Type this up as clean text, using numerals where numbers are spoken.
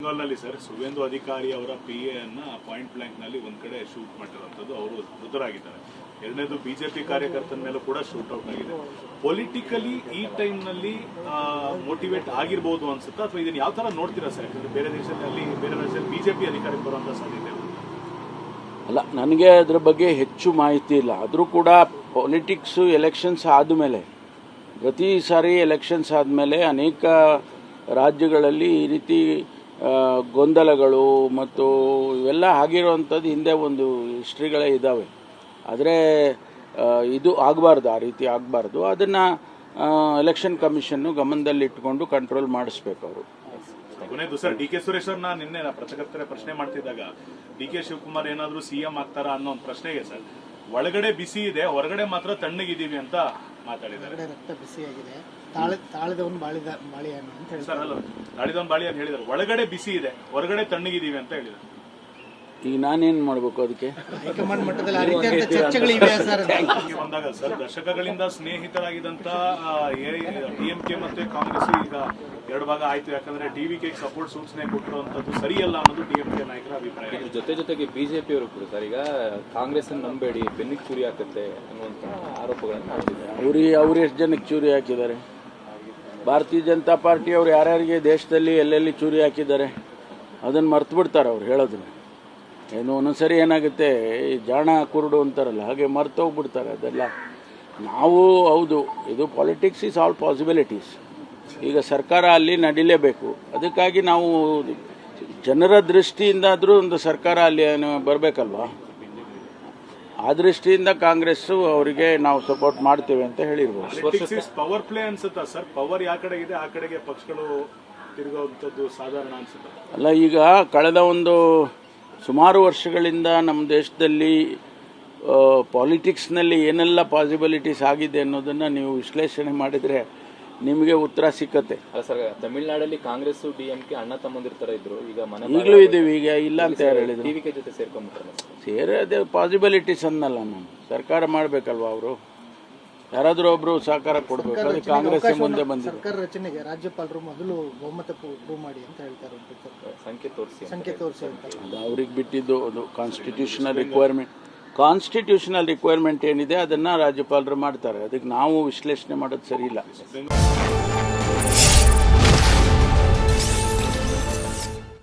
ಬೆಂಗಾಲ್ನಲ್ಲಿ sir Suvendu ಅಧಿಕಾರಿ ಅವರ PA ಅನ್ನ ಪಾಯಿಂಟ್ ಬ್ಲಾಂಕ್ ನಲ್ಲಿ ಒಂದ್ ಕಡೆ ಶೂಟ್ ಮಾಡಿರುವಂತದ್ದು, ಅವರು ಮೃತರಾಗಿದ್ದಾರೆ. ಎರಡನೇದು ಬಿಜೆಪಿ ಕಾರ್ಯಕರ್ತನ ಮೇಲೂ ಕೂಡ ಶೂಟ್ ಔಟ್ ಆಗಿದೆ. ಪೊಲಿಟಿಕಲಿ ಈ ಟೈಮ್ ನಲ್ಲಿ ಮೋಟಿವೇಟ್ ಆಗಿರ್ಬೋದು ಅನ್ಸುತ್ತಾ, ಅಥವಾ ಇದನ್ನ ಯಾವ ತರ ನೋಡ್ತೀರಾ ಸರ್? ಯಾಕಂದ್ರೆ ಬೇರೆ ದೇಶದಲ್ಲಿ ಬಿಜೆಪಿ ಅಧಿಕಾರಕ್ಕೆ ಬರುವಂತ ಸಾಧ್ಯತೆ ಅಲ್ಲ, ನನಗೆ ಅದರ ಬಗ್ಗೆ ಹೆಚ್ಚು ಮಾಹಿತಿ ಇಲ್ಲ. ಆದರೂ ಕೂಡ ಪೊಲಿಟಿಕ್ಸು ಎಲೆಕ್ಷನ್ಸ್ ಆದಮೇಲೆ, ಪ್ರತಿ ಸಾರಿ ಎಲೆಕ್ಷನ್ಸ್ ಆದಮೇಲೆ ಅನೇಕ ರಾಜ್ಯಗಳಲ್ಲಿ ಈ ರೀತಿ ಗೊಂದಲಗಳು ಮತ್ತು ಇವೆಲ್ಲ ಆಗಿರುವಂಥದ್ದು ಹಿಂದೆ ಒಂದು ಹಿಸ್ಟ್ರಿಗಳೇ ಇದ್ದಾವೆ. ಆದರೆ ಇದು ಆಗಬಾರ್ದು, ಆ ರೀತಿ ಆಗಬಾರ್ದು. ಅದನ್ನು ಎಲೆಕ್ಷನ್ ಕಮಿಷನ್ನು ಗಮನದಲ್ಲಿಟ್ಟುಕೊಂಡು ಕಂಟ್ರೋಲ್ ಮಾಡಿಸ್ಬೇಕು ಅವರು. ಕೊನೆಯದು ಸರ್, DK ಸುರೇಶ್ ಅವ್ರನ್ನ ನಿನ್ನೆ ಪತ್ರಕರ್ತರ ಪ್ರಶ್ನೆ ಮಾಡ್ತಿದ್ದಾಗ DK ಶಿವಕುಮಾರ್ ಏನಾದರೂ CM ಆಗ್ತಾರಾ ಅನ್ನೋ ಒಂದು ಪ್ರಶ್ನೆಗೆ ಸರ್, ಒಳಗಡೆ ಬಿಸಿ ಇದೆ, ಹೊರಗಡೆ ಮಾತ್ರ ತಣ್ಣಗಿದ್ದೀವಿ ಅಂತ ಮಾತಾಡಿದ್ದಾರೆ. ರಕ್ತ ಬಿಸಿಯಾಗಿದೆ, ತಾಳಿದವನು ಬಾಳಿಯಾನು ಅಂತ ಹೇಳಿ ಸರ್, ಅಲ್ಲ, ತಾಳಿದವನು ಬಾಳಿ ಅಂತ ಹೇಳಿದ್ದಾರೆ. ಒಳಗಡೆ ಬಿಸಿ ಇದೆ, ಹೊರಗಡೆ ತಣ್ಣಗಿದ್ದೀವಿ ಅಂತ ಹೇಳಿದ್ದಾರೆ. ಈಗ ನಾನೇನು ಮಾಡಬೇಕು ಅದಕ್ಕೆ? ಹೈಕಮಾಂಡ್ ಮಟ್ಟದಲ್ಲಿ ಆ ರೀತಿಯ ಚರ್ಚೆಗಳಿವೆ ಸರ್. ಬಂದಾಗ ಸರ್, ದಶಕಗಳಿಂದ ಸ್ನೇಹಿತರಾಗಿದ್ದಂತ DMK ಮತ್ತೆ ಕಾಂಗ್ರೆಸ್ ಈಗ ಎರಡು ಭಾಗ ಆಯ್ತು. ಯಾಕಂದ್ರೆ DVK ಸಪೋರ್ಟ್ ಸೂಚನೆ ಕೊಟ್ಟಿರುವಂತದ್ದು ಸರಿಯಲ್ಲ ಅನ್ನೋದು DMK ನಾಯಕರ ಅಭಿಪ್ರಾಯ. ಜೊತೆಗೆ ಬಿಜೆಪಿ ಅವರು ಕೂಡ ಸರ್, ಈಗ ಕಾಂಗ್ರೆಸ್ ನಂಬೇಡಿ, ಬೆನ್ನಿಗೆ ಚೂರಿ ಹಾಕುತ್ತೆ ಅನ್ನುವಂತ ಆರೋಪಗಳನ್ನು ಮಾಡ್ತಿದ್ದಾರೆ. ಅವ್ರು ಎಷ್ಟು ಜನಕ್ಕೆ ಚೂರಿ ಹಾಕಿದ್ದಾರೆ? ಭಾರತೀಯ ಜನತಾ ಪಾರ್ಟಿ ಅವ್ರು ಯಾರ್ಯಾರಿಗೆ ದೇಶದಲ್ಲಿ ಎಲ್ಲೆಲ್ಲಿ ಚೂರಿ ಹಾಕಿದ್ದಾರೆ ಅದನ್ನು ಮರ್ತು ಬಿಡ್ತಾರೆ ಅವ್ರು ಹೇಳೋದನ್ನ. ಏನು ಒಂದೊಂದ್ಸರಿ ಏನಾಗುತ್ತೆ, ಜಾಣ ಕುರುಡು ಅಂತಾರಲ್ಲ, ಹಾಗೆ ಮರ್ತು ಹೋಗ್ಬಿಡ್ತಾರೆ ಅದೆಲ್ಲ. ನಾವು ಹೌದು, ಇದು ಪಾಲಿಟಿಕ್ಸ್ ಈಸ್ ಆಲ್ ಪಾಸಿಬಿಲಿಟೀಸ್. ಈಗ ಸರ್ಕಾರ ಅಲ್ಲಿ ನಡೀಲೇಬೇಕು. ಅದಕ್ಕಾಗಿ ನಾವು ಜನರ ದೃಷ್ಟಿಯಿಂದಾದರೂ ಒಂದು ಸರ್ಕಾರ ಅಲ್ಲಿ ಬರಬೇಕಲ್ವಾ. ಆ ದೃಷ್ಟಿಯಿಂದ ಕಾಂಗ್ರೆಸ್ಸು ಅವರಿಗೆ ನಾವು ಸಪೋರ್ಟ್ ಮಾಡ್ತೇವೆ ಅಂತ ಹೇಳಿರ್ಬೋದು. ಪವರ್ ಪ್ಲೇ ಅನ್ಸುತ್ತಾ ಸರ್? ಪವರ್ ಯಾವ ಕಡೆ ಇದೆ ಆ ಕಡೆಗೆ ಪಕ್ಷಗಳು ತಿರುಗುವಂಥದ್ದು ಸಾಧಾರಣ ಅನ್ಸುತ್ತೆ. ಅಲ್ಲ, ಈಗ ಕಳೆದ ಒಂದು ಸುಮಾರು ವರ್ಷಗಳಿಂದ ನಮ್ಮ ದೇಶದಲ್ಲಿ ಪಾಲಿಟಿಕ್ಸ್ನಲ್ಲಿ ಏನೆಲ್ಲ ಪಾಸಿಬಿಲಿಟೀಸ್ ಆಗಿದೆ ಅನ್ನೋದನ್ನು ನೀವು ವಿಶ್ಲೇಷಣೆ ಮಾಡಿದರೆ ನಿಮಗೆ ಉತ್ತರ ಸಿಕ್ಕತ್ತೆ. ಅಲ್ಲ ಸರ್, ತಮಿಳುನಾಡಲ್ಲಿ ಕಾಂಗ್ರೆಸ್ DMK ಅಣ್ಣ ತಮ್ಮಂದಿರ ತರ ಇದ್ರು, ಈಗ ಈಗಲೂ ಇದ್ದೀವಿ. ಈಗ ಇಲ್ಲ ಅಂತ ಯಾರು ಹೇಳಿದ್ರು? DVK ಜೊತೆ ಸೇರ್ಕೊಂಡ್ಬಿಟ್ರೆ ಅದೇ ಪಾಸಿಬಿಲಿಟೀಸ್ ಅನ್ನಲ್ಲ. ನಾನು ಸರ್ಕಾರ ಮಾಡಬೇಕಲ್ವಾ, ಅವರು ಯಾರಾದರೂ ಒಬ್ರು ಸಹಕಾರ ಕೊಡಬೇಕು. ಅದು ಕಾಂಗ್ರೆಸ್ ಮುಂದೆ ಬಂದಿದೆ. ಸರ್ಕಾರ ರಚನೆಗೆ ರಾಜ್ಯಪಾಲರು ಮೊದಲು ಬಹುಮತ ಪ್ರೂವ್ ಮಾಡಿ ಅಂತ ಹೇಳ್ತಾರೆ, ಸಂಖ್ಯೆ ತೋರಿಸಿ ಅಂತ. ಅದು ಅವ್ರಿಗೆ ಬಿಟ್ಟಿದ್ದು. ಅದು ಕಾನ್ಸ್ಟಿಟ್ಯೂಷನಲ್ ರಿಕ್ವೈರ್ಮೆಂಟ್ ಏನಿದೆ ಅದನ್ನು ರಾಜ್ಯಪಾಲರು ಮಾಡ್ತಾರೆ. ಅದಕ್ಕೆ ನಾವು ವಿಶ್ಲೇಷಣೆ ಮಾಡೋದು ಸರಿ ಇಲ್ಲ.